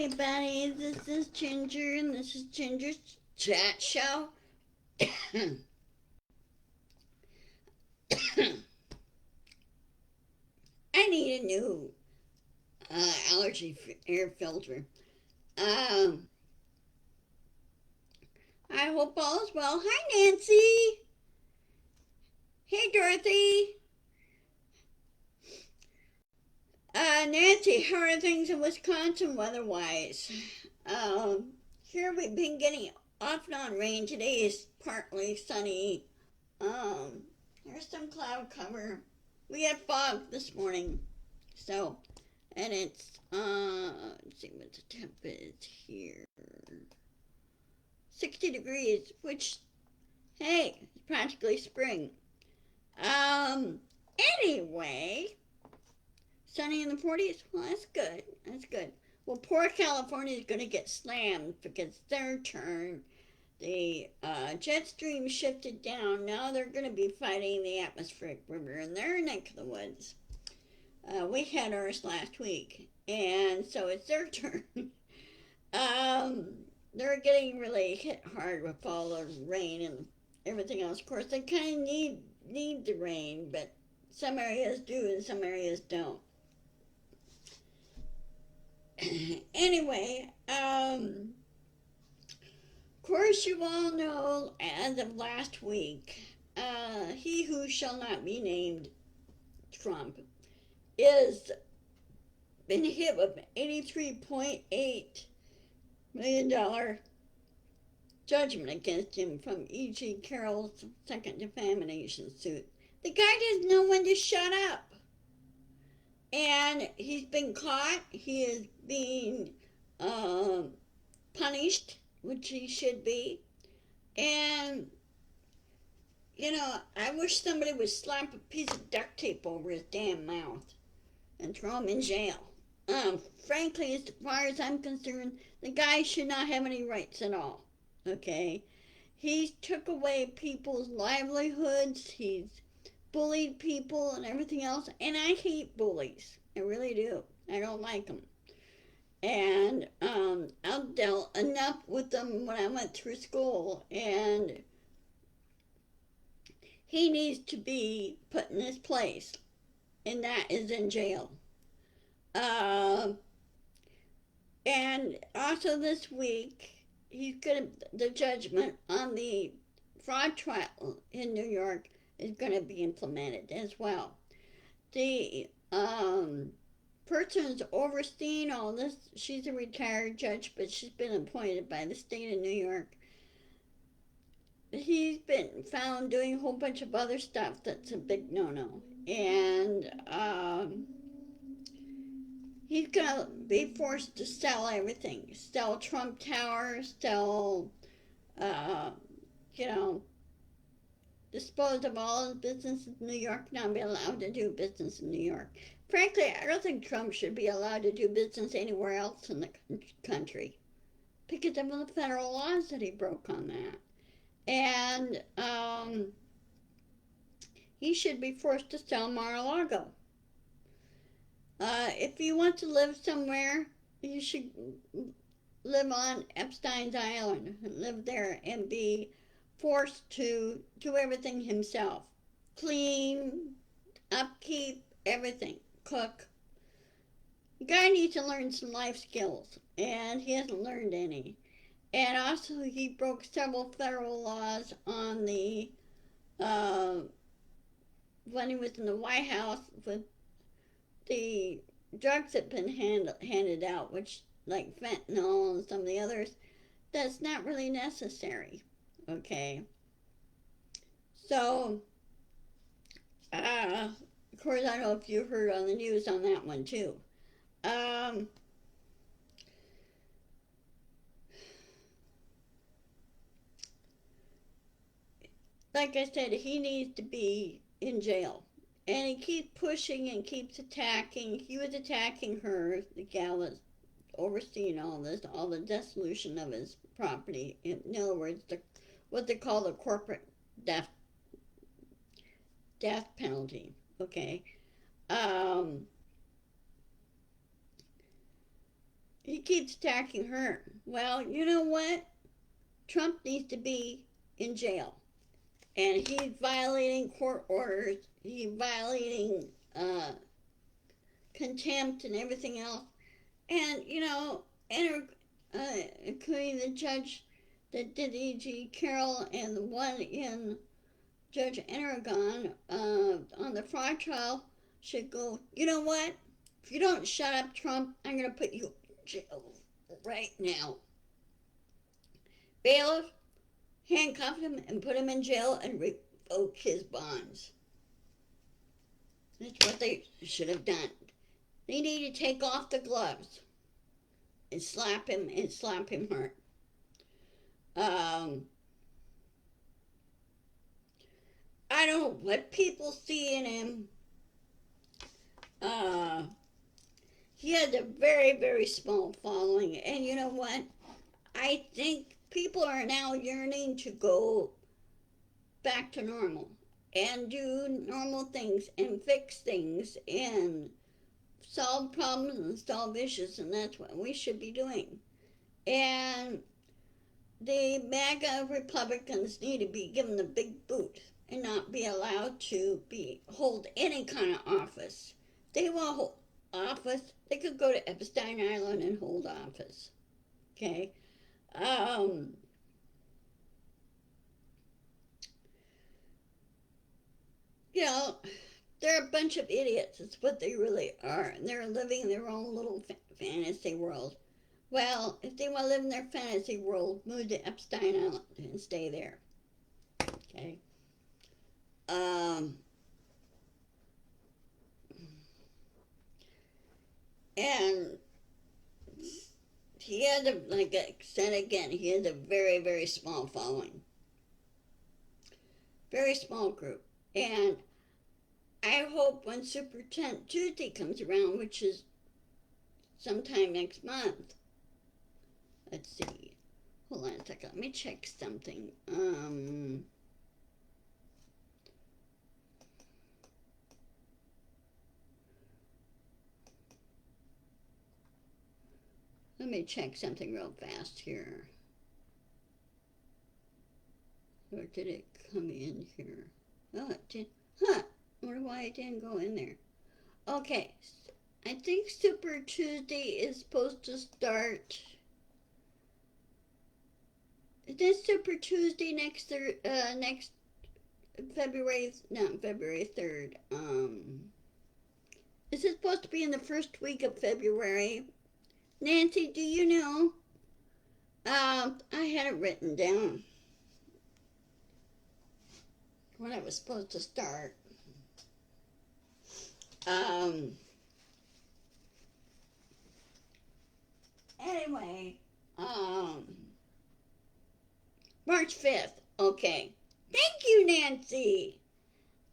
everybody. This is Ginger, and this is Ginger's Chat Show. I need a new allergy air filter. Um, I hope all is well. Hi, Nancy. Hey, Dorothy. Nancy, how are things in Wisconsin weather-wise? Here we've been getting off and on rain. Today is partly sunny. Um, there's some cloud cover. We had fog this morning, so, and it's let's see what the temp is here. 60 degrees, which, hey, it's practically spring. Um, anyway, sunny in the 40s. Well, that's good. That's good. Well, poor California is going to get slammed because it's their turn. The jet stream shifted down. Now they're going to be fighting the atmospheric river in their neck of the woods. We had ours last week, and so it's their turn. They're getting really hit hard with all the rain and everything else. Of course, they kind of need the rain, but some areas do and some areas don't. Anyway, of course, you all know as of last week, he who shall not be named, Trump, is been hit with $83.8 million judgment against him from E.G. Carroll's second defamation suit. The guy doesn't know when to shut up. And he's been caught. He is being punished, which he should be. And, I wish somebody would slap a piece of duct tape over his damn mouth and throw him in jail. Frankly, as far as I'm concerned, the guy should not have any rights at all. Okay? He took away people's livelihoods. He's bullied people and everything else. And I hate bullies. I really do. I don't like them. And I dealt enough with them when I went through school. And he needs to be put in his place. And that is in jail. And also this week, the judgment on the fraud trial in New York is going to be implemented as well. The person's overseeing all this. She's a retired judge, but she's been appointed by the state of New York. He's been found doing a whole bunch of other stuff that's a big no-no. And he's going to be forced to sell everything. Sell Trump Tower, sell, dispose of all his business in New York, not be allowed to do business in New York. Frankly, I don't think Trump should be allowed to do business anywhere else in the country because of the federal laws that he broke on that. And he should be forced to sell Mar-a-Lago. If you want to live somewhere, you should live on Epstein's Island, live there, and be forced to do everything himself. Clean, upkeep, everything. Cook. The guy needs to learn some life skills, and he hasn't learned any. And also, he broke several federal laws on the when he was in the White House with the drugs that have been handed out, which like fentanyl and some of the others, that's not really necessary. Okay. So, of course, I don't know if you heard on the news on that one too. Like I said, he needs to be in jail. And he keeps pushing and keeps attacking. He was attacking her, the gal that's overseeing all this, all the dissolution of his property. In other words, what they call the corporate death penalty. Okay. he keeps attacking her. Well, you know what? Trump needs to be in jail. And he's violating court orders. He's violating contempt and everything else. And, including the judge that did E.G. Carroll and the one in Judge Aragon on the fraud trial should go, you know what? If you don't shut up, Trump, I'm going to put you in jail right now. Bailiff, handcuff him and put him in jail and revoke his bonds. That's what they should have done. They need to take off the gloves and slap him hard. I don't know what people see in him. He had a very, very small following. And you know what? I think people are now yearning to go back to normal and do normal things and fix things and solve problems and solve issues, and that's what we should be doing. And the MAGA Republicans need to be given the big boot and not be allowed to hold any kind of office. They want to hold office. They could go to Epstein Island and hold office. Okay? They're a bunch of idiots. It's what they really are. And they're living in their own little fantasy world. Well, if they want to live in their fantasy world, move to Epstein Island and stay there. Okay? And he had, like I said again, he had a very, very small following. Very small group. And I hope when Super Tuesday comes around, which is sometime next month. Let's see. Hold on a second. Let me check something. Let me check something real fast here. Or did it come in here? Oh, it did. Huh. I wonder why it didn't go in there. Okay. I think Super Tuesday is supposed to start. Is this Super Tuesday next February? Not February 3rd. Is it supposed to be in the first week of February? Nancy, do you know? I had it written down when I was supposed to start. Anyway, March 5th. Okay. Thank you, Nancy.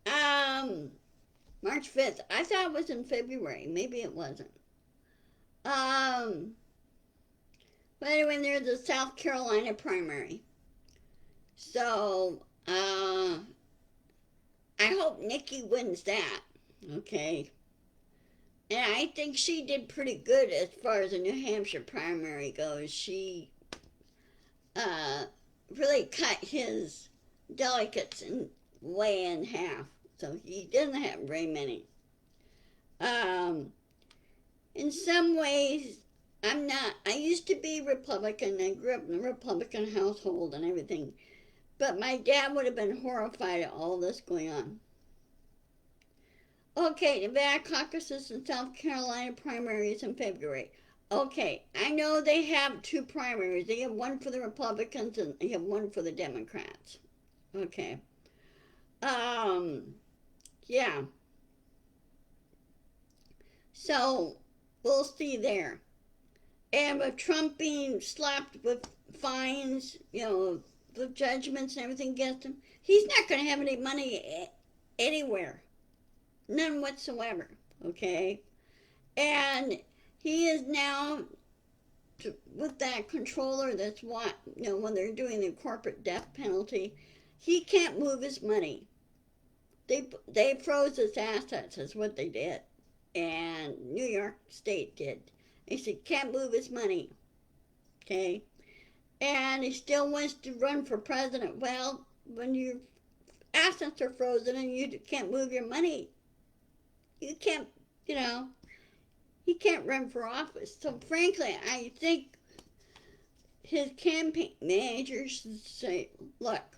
March 5th. I thought it was in February. Maybe it wasn't. But anyway, there's the South Carolina primary. So, I hope Nikki wins that. Okay. And I think she did pretty good as far as the New Hampshire primary goes. She really cut his delegates way in half. So he doesn't have very many. In some ways, I used to be Republican. I grew up in a Republican household and everything. But my dad would have been horrified at all this going on. Okay, Nevada caucuses and South Carolina primaries in February. Okay, I know they have two primaries. They have one for the Republicans and they have one for the Democrats. Okay. Yeah. So, we'll see there. And with Trump being slapped with fines, with judgments and everything against him, he's not going to have any money anywhere. None whatsoever. Okay? And he is now, with that controller that's when they're doing the corporate death penalty, he can't move his money. They froze his assets is what they did. And New York State did. He said can't move his money. Okay, and he still wants to run for president. Well, when your assets are frozen and you can't move your money, you can't, you know, he can't run for office. So frankly, I think his campaign manager should say, look,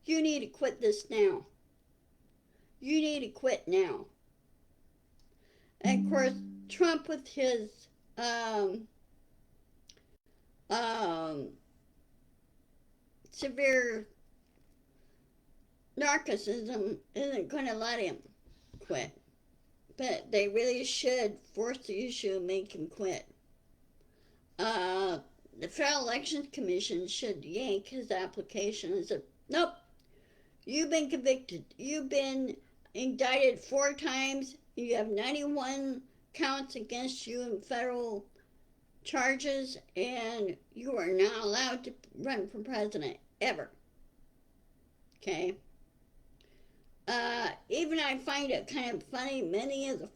you need to quit this now. You need to quit now. And of course, Trump with his um, severe narcissism isn't going to let him quit. But they really should force the issue and make him quit. The Federal Elections Commission should yank his application and say, nope, you've been convicted. You've been indicted 4 times. You have 91 counts against you in federal charges, and you are not allowed to run for president, ever. Okay? Even I find it kind of funny, many of the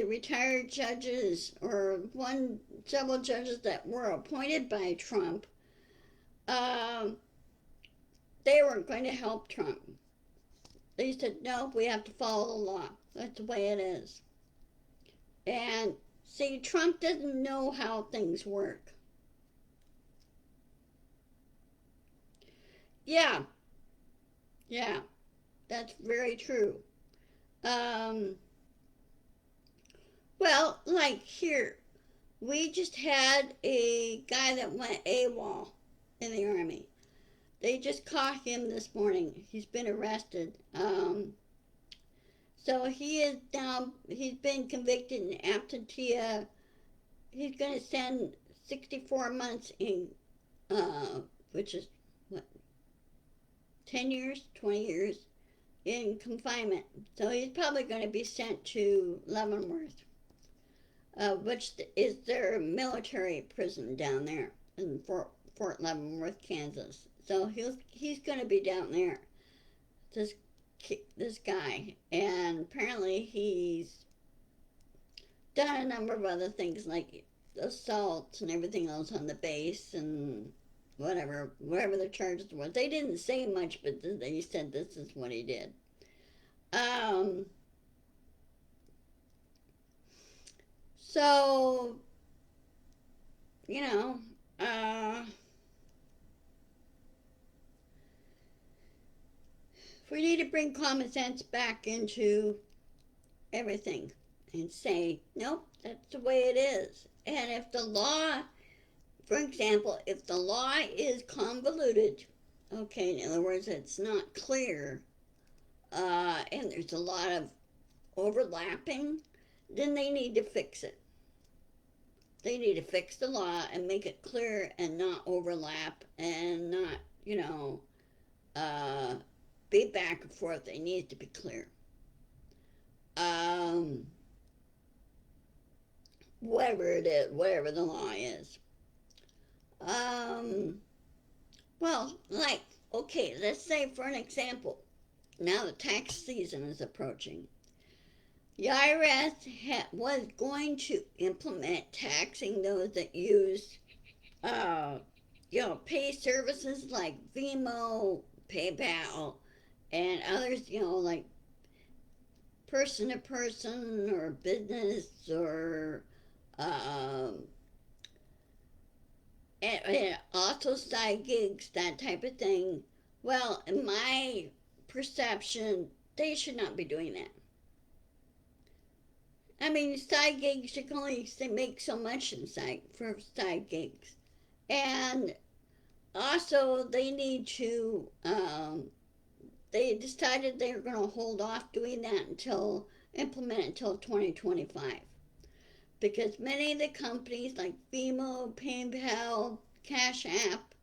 retired judges, or several judges that were appointed by Trump, they weren't going to help Trump. They said, no, we have to follow the law. That's the way it is. And see, Trump doesn't know how things work. Yeah, that's very true. Um, well, like here, we just had a guy that went AWOL in the Army. They just caught him this morning. He's been arrested. So he's been convicted in absentia. He's going to spend 64 months in, which is, what, 10 years, 20 years in confinement. So he's probably going to be sent to Leavenworth, which is their military prison down there in Fort Leavenworth, Kansas. So he's going to be down there. This guy, and apparently he's done a number of other things like assaults and everything else on the base and whatever the charges were. They didn't say much, but they said this is what he did. So, you know, we need to bring common sense back into everything and say, nope, that's the way it is. And if the law, for example, if the law is convoluted, okay, in other words, it's not clear, and there's a lot of overlapping, then they need to fix it. They need to fix the law and make it clear and not overlap and not, be back and forth. It needs to be clear. Whatever it is, whatever the law is. Well, like, okay, let's say for an example, now the tax season is approaching. The IRS was going to implement taxing those that use, pay services like Venmo, PayPal, and others, like person to person or business or, and also side gigs, that type of thing. Well, in my perception, they should not be doing that. I mean, side gigs, you can only make so much for side gigs. And also, they need to, they decided they were going to hold off doing that implement it until 2025. Because many of the companies like Venmo, PayPal, Cash App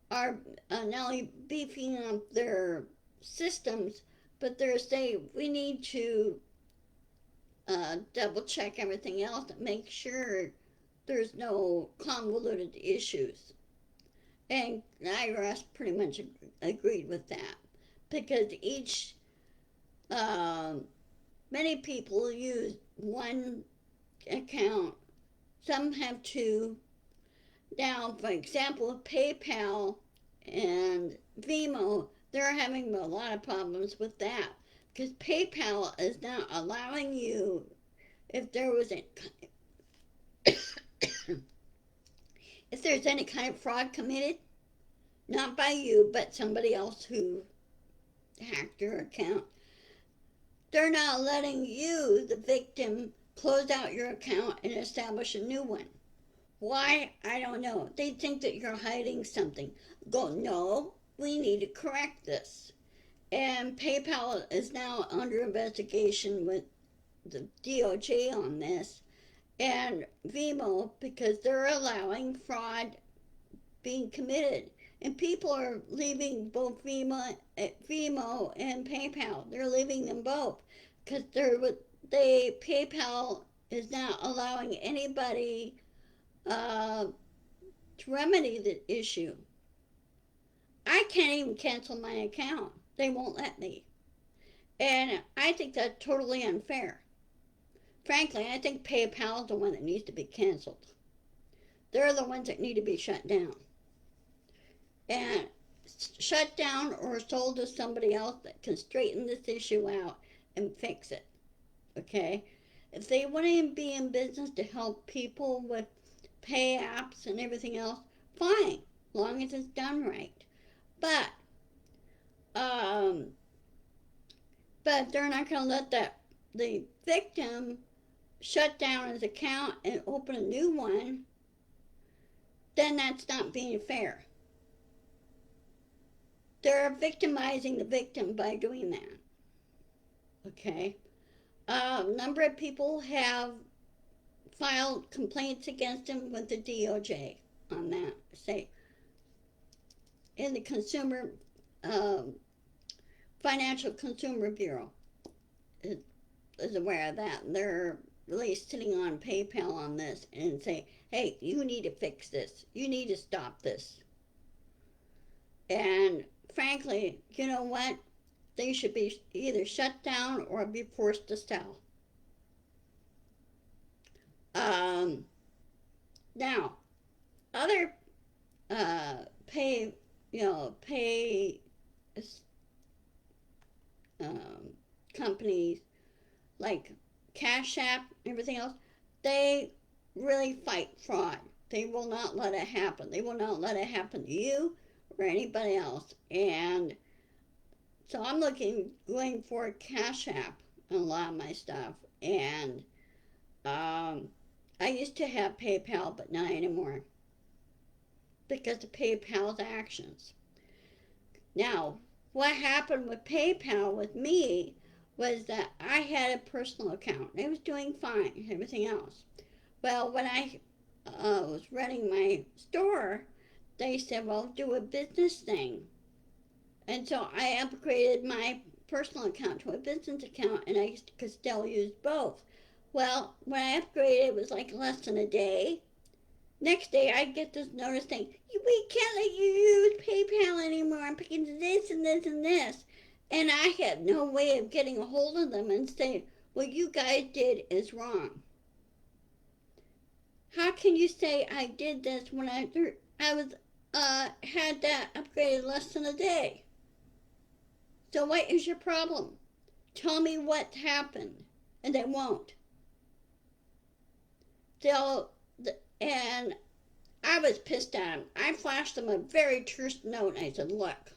are not only beefing up their systems, but they're saying we need to double check everything else and make sure there's no convoluted issues. And the IRS pretty much agreed with that because many people use one account. Some have two. Now, for example, with PayPal and Venmo, they're having a lot of problems with that because PayPal is now allowing you, if there was a, if there's any kind of fraud committed, not by you, but somebody else who hacked your account, they're not letting you, the victim, close out your account and establish a new one. Why? I don't know. They think that you're hiding something. Go, no, we need to correct this. And PayPal is now under investigation with the DOJ on this, and Venmo, because they're allowing fraud being committed. And people are leaving both Venmo and PayPal. They're leaving them both because PayPal is not allowing anybody to remedy the issue. I can't even cancel my account. They won't let me. And I think that's totally unfair. Frankly, I think PayPal is the one that needs to be canceled. They're the ones that need to be shut down. And shut down or sold to somebody else that can straighten this issue out and fix it. Okay? If they want to be in business to help people with pay apps and everything else, fine, as long as it's done right. But they're not going to let the victim shut down his account and open a new one. Then that's not being fair. They're victimizing the victim by doing that. Okay? A number of people have filed complaints against him with the DOJ on that. Say, in the Consumer Financial Consumer Bureau is aware of that. They're really sitting on PayPal on this and say, hey, you need to fix this. You need to stop this. And frankly, you know what? They should be either shut down or be forced to sell. Now, other pay companies like Cash App and everything else, they really fight fraud. They will not let it happen. They will not let it happen to you or anybody else. And so I'm going for Cash App on a lot of my stuff. And I used to have PayPal, but not anymore because of PayPal's actions. Now, what happened with PayPal with me was that I had a personal account. It was doing fine, everything else. Well, when I was running my store, they said, well, do a business thing. And so I upgraded my personal account to a business account, and I could still use both. Well, when I upgraded, it was like less than a day. Next day, I get this notice saying, we can't let you use PayPal anymore. I'm picking this and this and this. And I had no way of getting a hold of them and saying, what you guys did is wrong. How can you say I did this when I was had that upgraded less than a day? So what is your problem? Tell me what happened. And they won't. And I was pissed at them. I flashed them a very terse note and I said, look,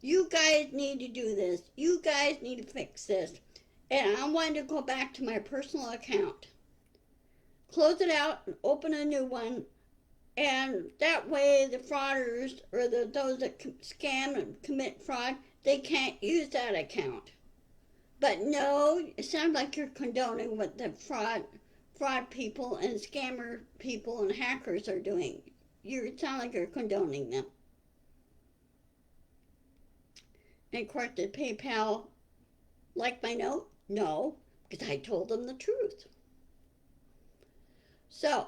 you guys need to do this. You guys need to fix this. And I wanted to go back to my personal account. Close it out and open a new one. And that way the frauders or those that scam and commit fraud, they can't use that account. But no, it sounds like you're condoning what the fraud people and scammer people and hackers are doing. You sound like you're condoning them. And of course, did PayPal like my note? No, because I told them the truth. So,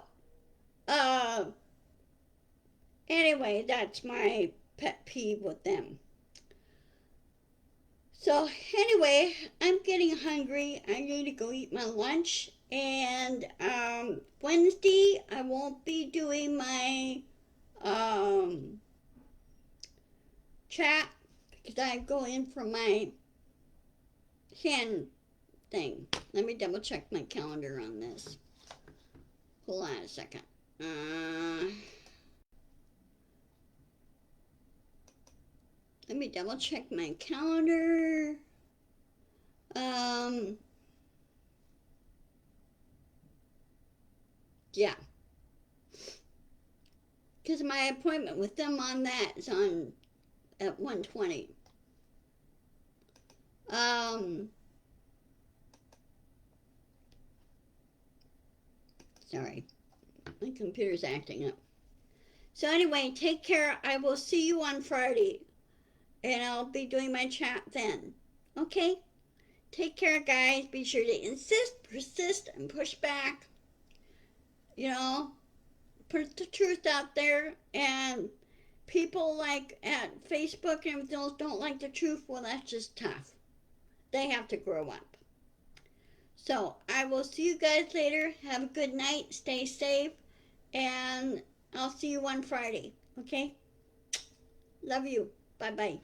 anyway, that's my pet peeve with them. So, anyway, I'm getting hungry. I need to go eat my lunch. And Wednesday, I won't be doing my chat because I go in for my hand thing. Let me double check my calendar on this. Hold on a second. Let me double check my calendar. Yeah. Because my appointment with them on that is on at 1:20. Sorry. My computer's acting up. So anyway, take care. I will see you on Friday. And I'll be doing my chat then. Okay? Take care, guys. Be sure to insist, persist, and push back. You know, put the truth out there. And people like at Facebook and those don't like the truth. Well, that's just tough. They have to grow up. So I will see you guys later. Have a good night. Stay safe. And I'll see you on Friday. Okay? Love you. Bye bye.